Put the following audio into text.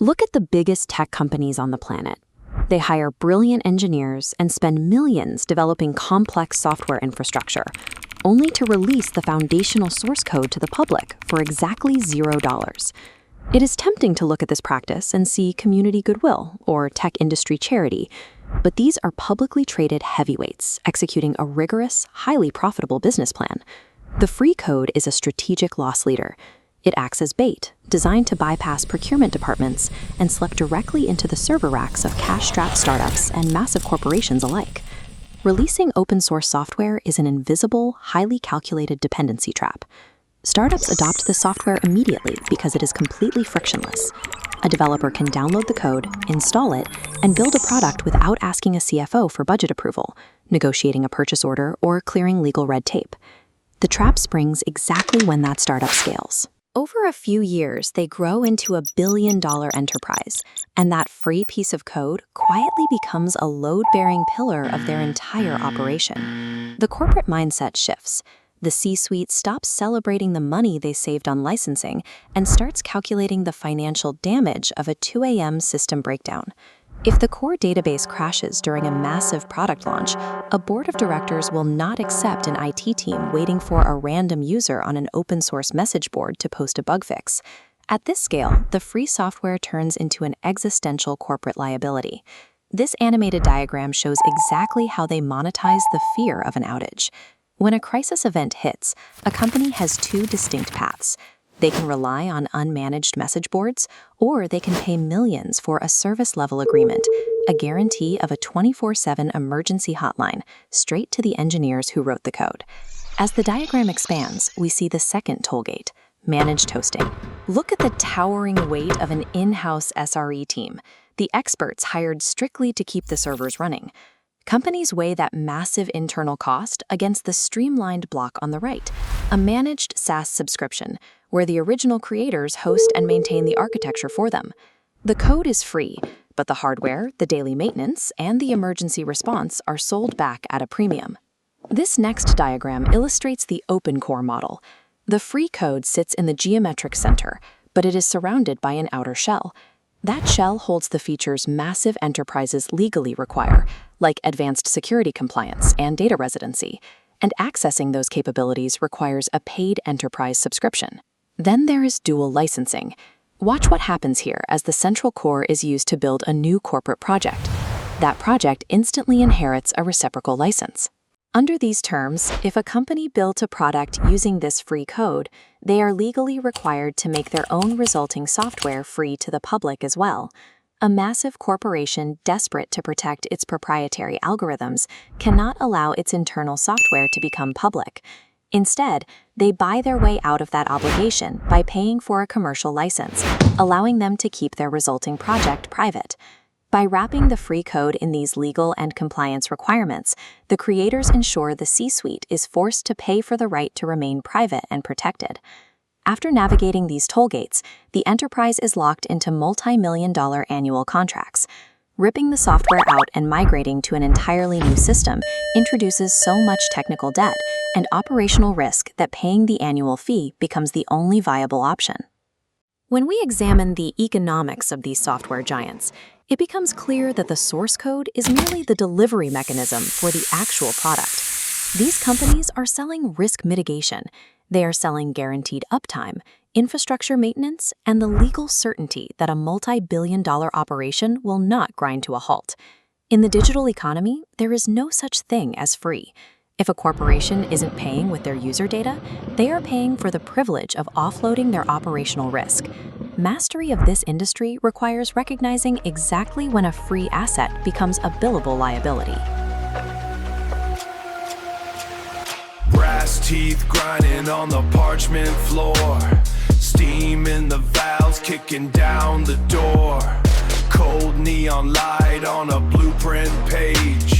Look at the biggest tech companies on the planet. They hire brilliant engineers and spend millions developing complex software infrastructure, only to release the foundational source code to the public for exactly $0. It is tempting to look at this practice and see community goodwill or tech industry charity, but these are publicly traded heavyweights executing a rigorous, highly profitable business plan. The free code is a strategic loss leader. It acts as bait, designed to bypass procurement departments and slip directly into the server racks of cash-strapped startups and massive corporations alike. Releasing open-source software is an invisible, highly calculated dependency trap. Startups adopt the software immediately because it is completely frictionless. A developer can download the code, install it, and build a product without asking a CFO for budget approval, negotiating a purchase order, or clearing legal red tape. The trap springs exactly when that startup scales. Over a few years, they grow into a billion-dollar enterprise, and that free piece of code quietly becomes a load-bearing pillar of their entire operation. The corporate mindset shifts. The C-suite stops celebrating the money they saved on licensing and starts calculating the financial damage of a 2 a.m. system breakdown. If the core database crashes during a massive product launch, a board of directors will not accept an IT team waiting for a random user on an open-source message board to post a bug fix. At this scale, the free software turns into an existential corporate liability. This animated diagram shows exactly how they monetize the fear of an outage. When a crisis event hits, a company has two distinct paths. They can rely on unmanaged message boards, or they can pay millions for a service-level agreement, a guarantee of a 24/7 emergency hotline, straight to the engineers who wrote the code. As the diagram expands, we see the second tollgate, managed hosting. Look at the towering weight of an in-house SRE team, the experts hired strictly to keep the servers running. Companies weigh that massive internal cost against the streamlined block on the right, a managed SaaS subscription, where the original creators host and maintain the architecture for them. The code is free, but the hardware, the daily maintenance, and the emergency response are sold back at a premium. This next diagram illustrates the open core model. The free code sits in the geometric center, but it is surrounded by an outer shell. That shell holds the features massive enterprises legally require, like advanced security compliance and data residency, and accessing those capabilities requires a paid enterprise subscription. Then there is dual licensing. Watch what happens here as the central core is used to build a new corporate project. That project instantly inherits a reciprocal license. Under these terms, if a company built a product using this free code, they are legally required to make their own resulting software free to the public as well. A massive corporation desperate to protect its proprietary algorithms cannot allow its internal software to become public. Instead, they buy their way out of that obligation by paying for a commercial license, allowing them to keep their resulting project private. By wrapping the free code in these legal and compliance requirements, the creators ensure the C-suite is forced to pay for the right to remain private and protected. After navigating these toll gates, the enterprise is locked into multi-million-dollar annual contracts. Ripping the software out and migrating to an entirely new system introduces so much technical debt and operational risk that paying the annual fee becomes the only viable option. When we examine the economics of these software giants, it becomes clear that the source code is merely the delivery mechanism for the actual product. These companies are selling risk mitigation. They are selling guaranteed uptime, infrastructure maintenance, and the legal certainty that a multi-billion-dollar operation will not grind to a halt. In the digital economy, there is no such thing as free. If a corporation isn't paying with their user data, they are paying for the privilege of offloading their operational risk. Mastery of this industry requires recognizing exactly when a free asset becomes a billable liability. Brass teeth grinding on the parchment floor, steam in the valves kicking down the door, cold neon light on a blueprint page.